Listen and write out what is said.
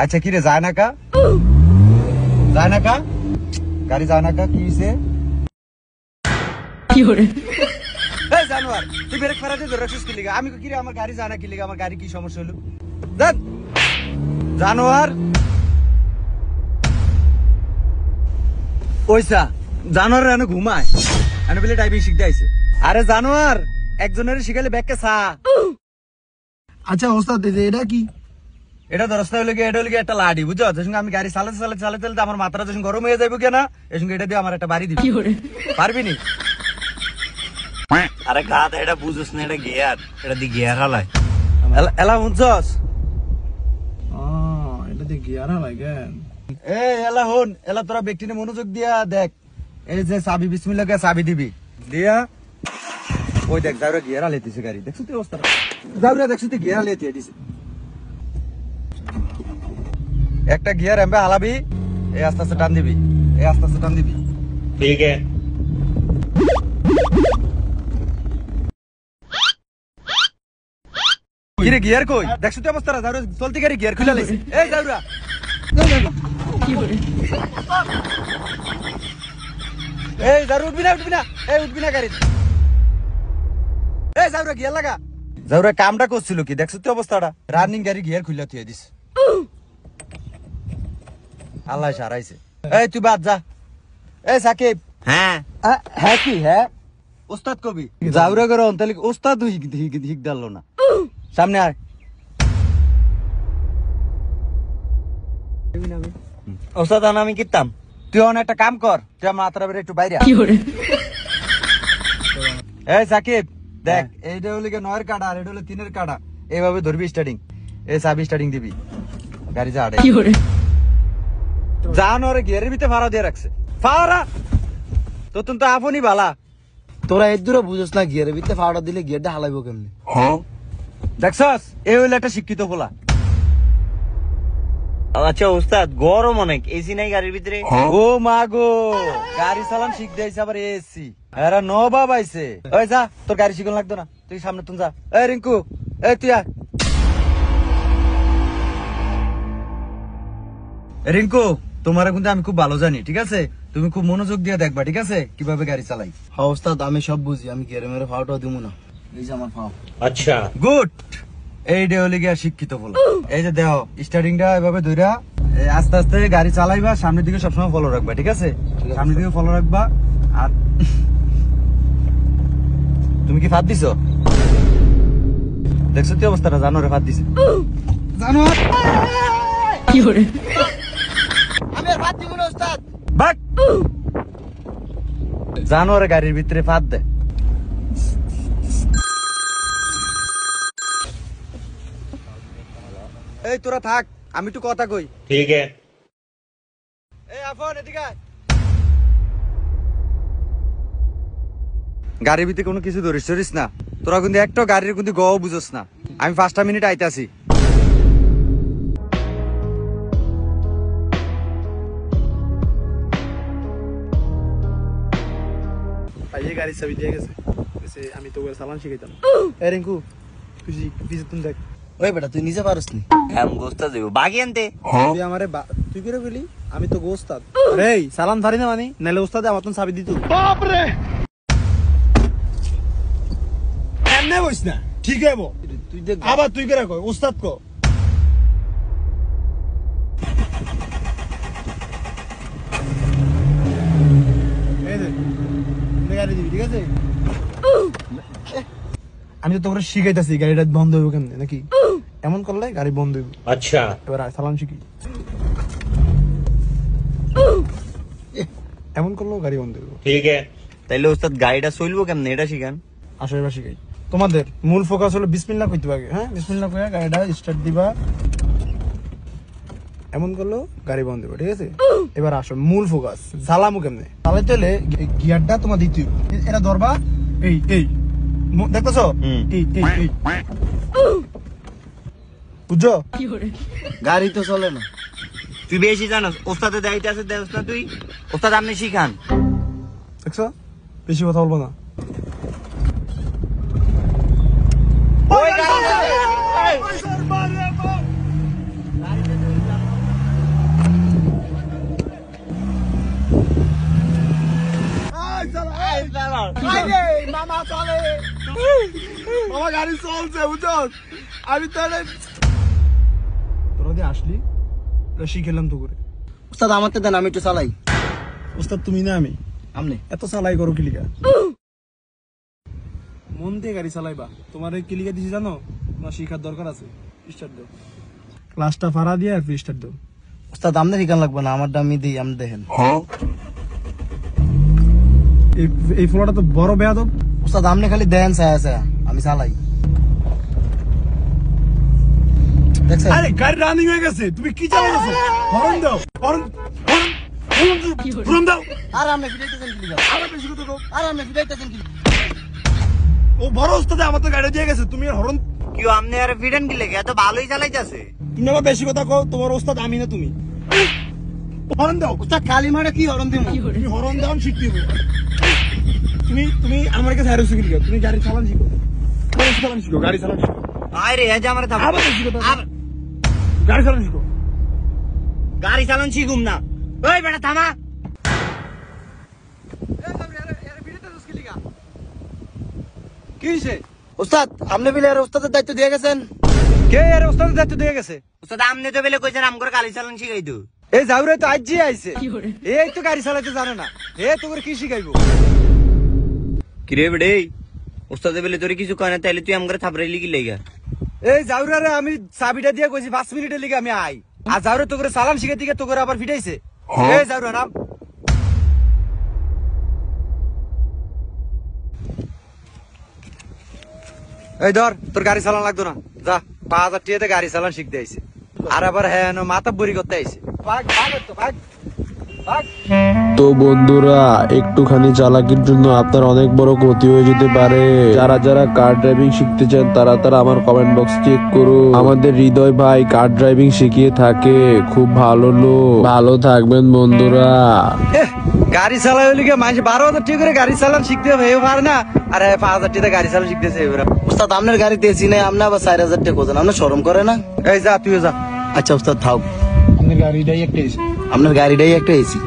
আচ্ছা কি রে যায় না কা গাড়ি যায় না কা কি হইছে কি হরে এই জানোয়ার তুই ব্রেক ফেরাতে ধরে রাখছিস কি লিগা আমি কি রে আমার গাড়ি যায় না কি লিগা আমার গাড়ি কি সমস্যা হলো দেখ জানোয়ার ওইসা জানোয়ার এনে ঘুমায় এনে বলে ড্রাইভিং শিখতে আইছে আরে জানোয়ার একজনের শিখালে ব্যাগকে সা আচ্ছা ওস্তাদ এটা কি এটা দরস্তা হলো গিয়ে এটা হলো গিয়ে একটা লাডি বুঝছো যখন আমি গাড়ি চালাতে আমার মাথাটা যখন গরম হয়ে যাবো কেনা এর সঙ্গে এটা দিয়ে আমার একটা বাড়ি দিবি পারবি নি আরে গাত এটা বুঝছ না এটা গিয়ার এটা দি গিয়ার হালায় এলা বুঝছস এটা দিয়ে গিয়ার হালায় কেন এলা হন এলা তোরা ব্যক্তিনে মনোযোগ দিয়া দেখ এই যে চাবি বিসমিল্লাহ কে চাবি দিবি দিয়া ওই দেখ যাওরা গিয়ার হালাইতেছে গাড়ি দেখছো তুই অবস্থা যাওরা দেখছো তুই গিয়ার হালাইতে দিছে একটা গিয়ার এমবে হালাবি এই আস্তে আস্তে টান দিবি ঠিক আছে কিরে গিয়ার কই দেখছো তুই অবস্থা যাওরা চলতি গাড়ি গিয়ার খুলে লাইছে এই যাওরা এই যাওরা উঠবি না এই উঠবি না গাড়ি এই যাওরা গিয়ার লাগা যাওরা কামটা করছিল কি দেখছো তুই অবস্থাটা রানিং গাড়ি গিয়ার খুলে থুয়ে দিস আল্লাহ সারাইছে এই তুই বাদ যা এই সাকিব হ্যাঁ হ্যাঁ কি হ্যাঁ ওস্তাদ কবি যাওরা করে অন্তলি ওস্তাদ হিক ডাললো না সামনে আয় ওস্তাদ আমি কিতাম তুই অন একটা কাম কর তুই আমার মাথার বেড়ে একটু বাইরে এই সাকিব দেখ এইটা হলো কি 9 এর কাটা আর এটা হলো 3 এর কাটা এইভাবে ধরবি স্টার্টিং এই চাবি স্টার্টিং দিবি গাড়ি যা আড়ে জানোরে গিয়ারের ভিতরে ফাড়া দিয়ে রাখছে ফাড়া তো তুমি তো আপনি বালা তোরা এর দূরে বুঝছ না গিয়ারের ভিতরে ফাওড়া দিলে গিয়ারটা হালাইবো কেমনে হ্যাঁ দেখছস এই হইলো একটা শিক্ষিত বলা আচ্ছা ওস্তাদ গরম অনেক এসি নাই গাড়ির ভিতরে ও মা গো গাড়ি চালান শিখ দিয়েছে আবার এসি এরা নবাব আইছে ওই যা তোর গাড়ি শিখন লাগতো না তুই সামনে তুই যা এই রিঙ্কু এই তুই আয় রিঙ্কু তোমার কিন্তু আমি খুব ভালো জানি ঠিক আছে তুমি খুব মনোযোগ দিয়ে দেখবা ঠিক আছে কিভাবে গাড়ি চালাই হ্যাঁ ওস্তাদ আমি সব বুঝি আমি গিয়ারে মেরে ফাওটা দিব না এই যে আমার ফাও আচ্ছা গুড এই ডে হলে গিয়া শিক্ষিত বলো এই যে দেখো স্টার্টিংটা এভাবে ধইরা আস্তে আস্তে গাড়ি চালাইবা সামনের দিকে সবসময় ফলো রাখবা ঠিক আছে সামনের দিকে ফলো রাখবা আর তুমি কি ফাঁদ দিছো দেখছো তুই অবস্থাটা জানোরে ফাঁদ দিছে জানোয়ার কি করে আমি আর ফাঁদ দিব না ওস্তাদ বাট জানোরে গাড়ির ভিতরে ফাঁদ দে এই তোরা থাক আমি একটু কথা কই ঠিক আছে এই আফন এদিকে আয় গাড়ির ভিতরে কোনো কিছু ধরিস না তোরা কিন্তু একটা গাড়ির কিন্তু গও বুঝছ না আমি 5টা মিনিট আইতাছি এই গাড়ি চাবি দিয়ে গেছে আমি তো চালান শিখাইতাম এ রিঙ্কু তুই তুমি দেখ ওই বেটা তুই নিজে পারস নি হ্যাঁ গোস্তা দেব বাকি আনতে তুই আমারে তুই কি রে বলি আমি তো গোস্তাদ আরে সালাম ধারি না মানে নালে ওস্তাদে আমার তো চাবি দিত বাপ রে এমনে বইস না ঠিক হইবো তুই দেখ আবার তুই করে কই ওস্তাদ কো এই দে গাড়ি দিবি ঠিক আছে আমি তো তোকে শিখাইতাছি গাড়িটা বন্ধ হইব কেমনে নাকি এমন করলে গাড়ি বন্ধ হইব আচ্ছা এবার সালাম শিখি এমন করলেও গাড়ি বন্ধ হইব ঠিক আছে তাইলে ওস্তাদ গাড়িটা চলবো কেমনে এটা শিখান আসো এবার শিখাই তোমাদের মূল ফোকাস হলো বিসমিল্লাহ কইতে হবে হ্যাঁ বিসমিল্লাহ কইয়া গাড়িটা স্টার্ট দিবা এমন করলেও গাড়ি বন্ধ হইব ঠিক আছে এবার আসো মূল ফোকাস চালামু কেমনে চালাইতে হলে গিয়ারটা তোমার দিতে হইব এটা ধরবা এই দেখতেছো এই বুঝছো গাড়ি তো চলে না তুই বেশি জানোস ওস্তাদে দায়িত্ব আছে দেখ না তুই ওস্তাদ আপনি শিখান দেখছো বেশি কথা বলবো না বাবা গাড়ি চলছে বুঝছস আমি তাহলে তোরা দিয়ে আসলি শিখেলাম তো করে উস্তাদ আমার তো দেন আমি একটু চালাই। ওস্তাদ তুমি না আমি আমনে এত চালাই করো কিলিকা মন দিয়ে গাড়ি চালাইবা তোমার এই কিলিকা দিছি জানো তোমার শিখার দরকার আছে স্টার্ট দাও ক্লাসটা ফাড়া দিয়ে আর স্টার্ট দাও উস্তাদ আমনে শিখান লাগবে না, আমার দামি দিই আপনি দেখেন। এই ফ্লোটা তো বড় বেয়াদব উস্তাদ আমনে খালি দেন ছায়া ছায়া, আমি চালাই। দেখছেন আরে গাড়ি রানিং হয়ে গেছে তুমি কি চালাইছো হর্ন দাও হর্ন হর্ন দাও আর আপনি ফিরাইতেছেন কি লিগা? আরে বেশি কথা কও আর আপনি ফিরাইতেছেন কি? ও বড় ওস্তাদ আমার তো গাড়ি দিয়ে গেছে তুমি হর্ন কেউ আপনি আর ফিডেন কি লেগে এত ভালোই চালাইতেছে। তুমি আবার বেশি কথা কও তোমার ওস্তাদ আমি না তুমি হর্ন দাও উস্তাদ কালি মারে কি হরন দিমু? তুমি হর্ন দাও শিখতে হবে তুমি আমার কাছে হারো শিখে লিখো তুমি গাড়ি চালান শিখো গাড়ি চালান শিখো গাড়ি চালান শিখো আরে এই যে আমার আবার বেশি কথা গাড়ি চালান শিখো গাড়ি চালান শিখুম না। ওই বেটা থামা। কি হইছে? উস্তাদ আপনি বিলে আর উস্তাদের দায়িত্ব দিয়ে গেছেন? কে এর উস্তাদের দায়িত্ব দিয়ে গেছে? ওস্তাদ আপনি তো বেলে কইছেন আমগর গাড়ি চালান শিখাই দো। এই জাউরে তো আজই আইছে, এই তো গাড়ি চালাতে জানে না, এ তোকে কি শিখাইবো? কিরে বেড়ে ওস্তাদে বেলে তোরে কিছু কয় না তাইলে তুই আমগর থাপড়াইলি কি লেগা? এই জাউরে আমি চাবিটা দিয়ে কইছি 5 মিনিটের লিগে আমি আই, আর জাউরে তোকে সালাম শিখাই দিকে তোকে আবার ফিটাইছে। এই জাউরে নাম এই ধর, তোর গাড়ি চালান লাগতো না, যা 5000 টাকাতে গাড়ি চালান শিখতে আইছে, আর আবার হ্যাঁ মাথা বড়ি করতে আইছে। ভাগ ভাগ তো ভাগ ভাগ। তো বন্ধুরা একটুখানি চালাকির জন্য আপনার অনেক বড় ক্ষতি হয়ে যেতে পারে। যারা যারা কার ড্রাইভিং শিখতে চান তারা তারা আমার কমেন্ট বক্স চেক করুন। আমাদের হৃদয় ভাই কার ড্রাইভিং শিখিয়ে থাকে, খুব ভালো লোক। ভালো থাকবেন বন্ধুরা। গাড়ি চালাই হইলে মানুষ 12,000 টাকা করে গাড়ি চালান শিখতে হবে পারে না, আর 5,000 টাকা গাড়ি চালান শিখতেছে। উস্তাদ আপনার গাড়িতে এসি নেই, আপনি আবার 4,000 টাকা খোঁজেন, আপনার শরম করে না? এই যা তুই যা। আচ্ছা উস্তাদ থাক, আপনার গাড়িটাই একটা এসে আপনার গাড়িটাই একটা এসি।